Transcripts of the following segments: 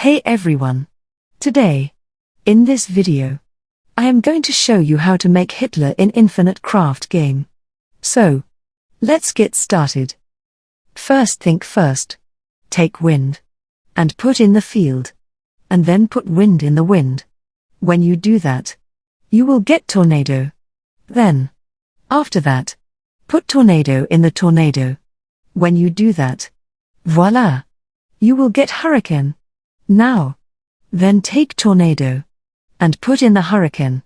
Hey everyone! Today, in this video, I am going to show you how to make Hitler in Infinite Craft game. So, let's get started. First think first. Take wind. And put in the field. And then put wind in the wind. When you do that, you will get tornado. Then, after that, put tornado in the tornado. When you do that, voila! You will get hurricane. Now, then take tornado. And put in the hurricane.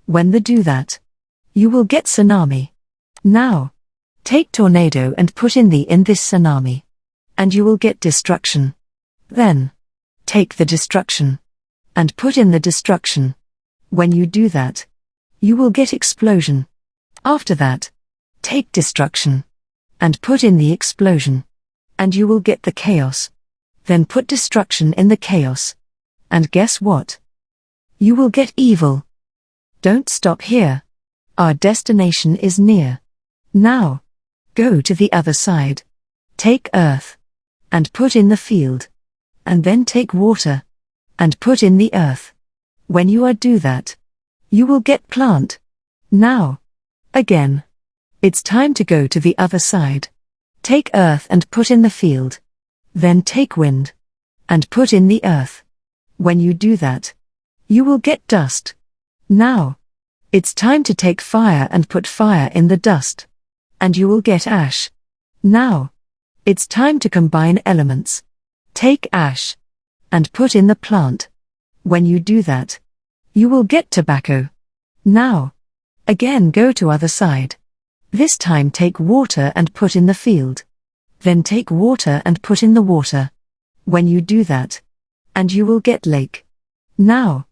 When they do that, you will get tsunami. Now, take tornado and put in this tsunami. And you will get destruction. Then, take the destruction. And put in the destruction. When you do that, you will get explosion. After that, take destruction. And put in the explosion. And you will get the chaos. Then put destruction in the chaos. And guess what? You will get evil. Don't stop here. Our destination is near. Now, go to the other side. Take earth. And put in the field. And then take water. And put in the earth. When you do that, you will get plant. Now, again. It's time to go to the other side. Take earth and put in the field. Then take wind. And put in the earth. When you do that, you will get dust. Now, it's time to take fire and put fire in the dust. And you will get ash. Now, it's time to combine elements. Take ash. And put in the plant. When you do that, you will get tobacco. Now, again go to other side. This time take water and put in the field. Then take water and put in the water. When you do that, and you will get lake. Now,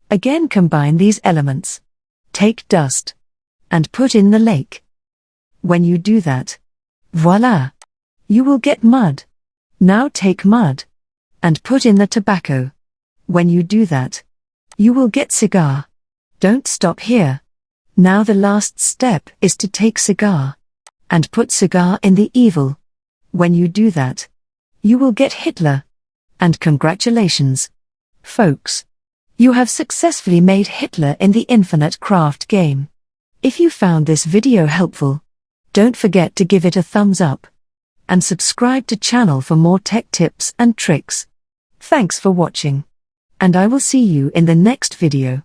again combine these elements. Take dust. And put in the lake. When you do that, voila! You will get mud. Now take mud. And put in the tobacco. When you do that, you will get cigar. Don't stop here. Now the last step is to take cigar. And put cigar in the evil. When you do that, you will get Hitler. And congratulations, folks. You have successfully made Hitler in the Infinite Craft game. If you found this video helpful, don't forget to give it a thumbs up. And subscribe to channel for more tech tips and tricks. Thanks for watching. And I will see you in the next video.